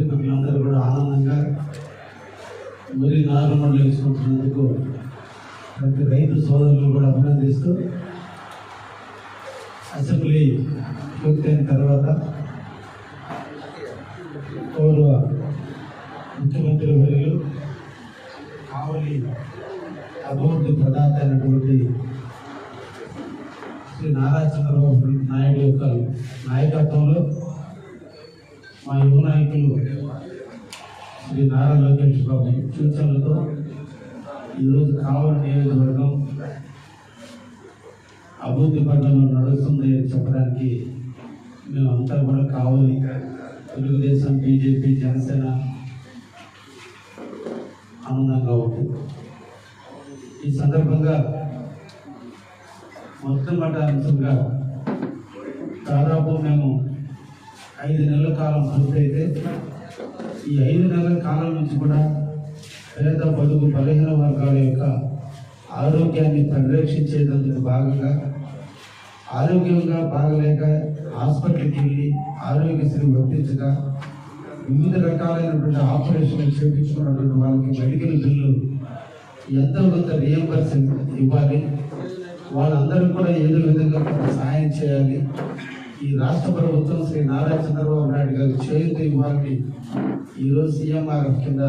కుటుంబీకులందరూ కూడా ఆనందంగా వరి నారుమడులు వేసుకుంటున్నందుకు ప్రతి రైతు సోదరులు కూడా అభినందిస్తూ అసెంబ్లీ పూర్తయిన తర్వాత గౌరవ ముఖ్యమంత్రి వర్యులు కావలి అభివృద్ధి ప్రదాత అయినటువంటి శ్రీ నారా చంద్రబాబు నాయుడు యొక్క నాయకత్వంలో మా యువ నాయకులు శ్రీ నారా లోకేష్ బాబు సూచనలతో ఈరోజు కావలి నియోజకవర్గం అభివృద్ధి పథంలో నడుస్తుంది అని చెప్పడానికి మేమంతా కూడా కావలి తెలుగుదేశం, బీజేపీ, జనసేన ఆనందంగా ఉంటుంది. ఈ సందర్భంగా మొట్టమొదటి అంశంగా దాదాపు మేము 5 నెలల కాలం పూర్తయితే ఈ 5 నెలల కాలం నుంచి కూడా పేద బడుగు బలహీన వర్గాల యొక్క ఆరోగ్యాన్ని పరిరక్షించేందుకు భాగంగా ఆరోగ్యంగా బాగలేక హాస్పిటల్కి వెళ్ళి ఆరోగ్యశ్రీ వర్తించగా వివిధ రకాలైనటువంటి ఆపరేషన్లు చేయించుకున్నటువంటి వాళ్ళకి మెడికల్ బిల్లు ఎంతో కొంత రియంబర్స్మెంట్ ఇవ్వాలి. వాళ్ళందరూ కూడా ఏదో విధంగా కొంత సహాయం చేయాలి. ఈ రాష్ట్ర ప్రభుత్వం శ్రీ నారా చంద్రబాబు నాయుడు గారు చేయూత ఇవ్వాలని ఈరోజు సీఎంఆర్ఎఫ్ కింద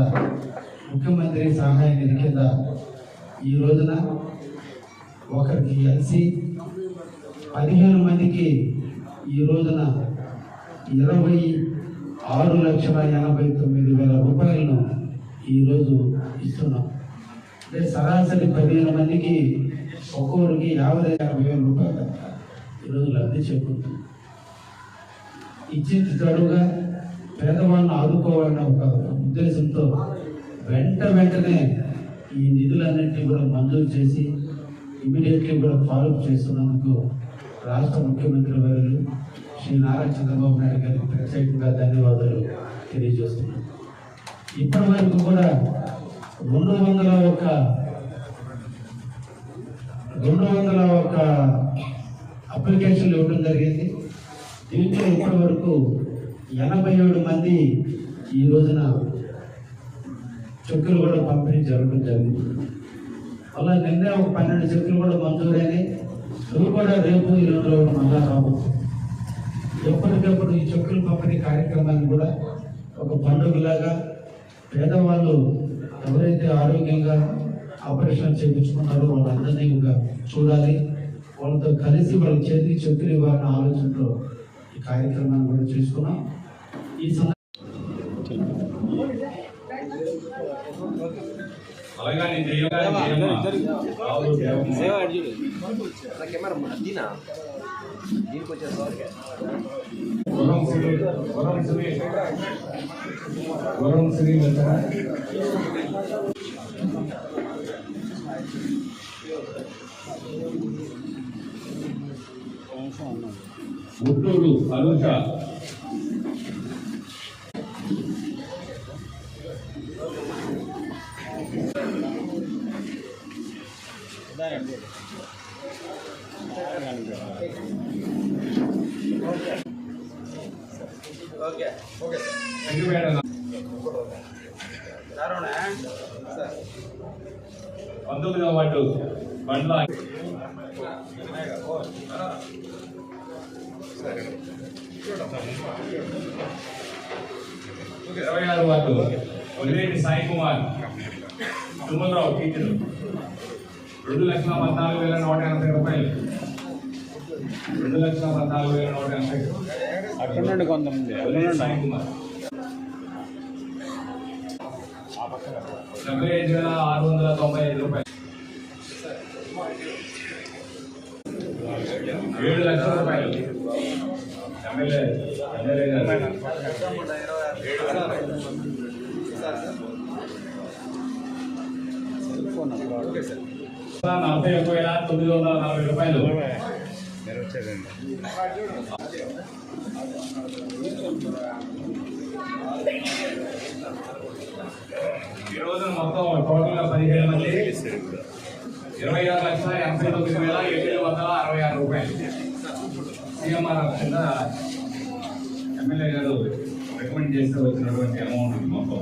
ముఖ్యమంత్రి సహాయ నిధి కింద ఈ రోజున ఒకరికి ఎల్సీ 15 మందికి ఈ రోజున 26,89,000 రూపాయలను ఈరోజు ఇస్తున్నాం. అంటే సరాసరి 15 మందికి ఒక్కొక్కరికి 50,000 రూపాయలు ఈరోజు లబ్ధి చేకూరుతుంది. ఇచ్చిన తడుగా పేదవాళ్ళను ఆదుకోవాలన్న ఒక ఉద్దేశంతో వెంటనే ఈ నిధులన్నింటినీ కూడా మంజూరు చేసి ఇమీడియట్లీ కూడా ఫాలోఅప్ చేస్తున్నందుకు రాష్ట్ర ముఖ్యమంత్రి వర్యులు శ్రీ నారా చంద్రబాబు నాయుడు గారికి ప్రత్యేకంగా ధన్యవాదాలు తెలియజేస్తున్నాను. ఇప్పటి వరకు కూడా 201 అప్లికేషన్లు ఇవ్వడం జరిగింది. దీంట్లో ఇప్పటి వరకు 87 మంది ఈ రోజున చెక్కులు కూడా పంపిణీ జరగడం జరిగింది. అలా నిన్నే ఒక 12 చెక్కులు కూడా మంజూరైనాయి. ఇవి కూడా రేపు 2 రోజులు మళ్ళా రాబోతుంది. ఎప్పటికప్పుడు ఈ చెక్కులు పంపిణీ కార్యక్రమాన్ని కూడా ఒక పండుగలాగా పేదవాళ్ళు ఎవరైతే ఆరోగ్యంగా ఆపరేషన్ చేయించుకున్నారో వాళ్ళందరినీ కూడా చూడాలి, వాళ్ళతో కలిసి వాళ్ళ చేతికి చెక్కులు ఇవ్వాలన్న ఆలోచనతో ఈ కార్యక్రమాన్ని కూడా చేసుకున్నాం. ఈ ముట్టూరు అనుష, పంతొమ్మిదవ వార్డు బండ్ల 26వ వార్డు వదిలేటి సాయి కుమార్ తుమ్మలరావు టీచరు 2,14,180 రూపాయలు. 2,14,180 అక్కడ నుండి కొంతమంది సాయి కుమార్ 75,695 రూపాయలు. 7 లక్షల రూపాయలు. ఎమ్మెల్యే గారు 41,940 రూపాయలు. ఈ రోజు మొత్తం టోటల్గా 17 మంది 26,89,766 రూపాయలు. సీఎంఆర్ కింద ఎమ్మెల్యే గారు రికమెండ్ చేస్తే వచ్చినటువంటి అమౌంట్ మొత్తం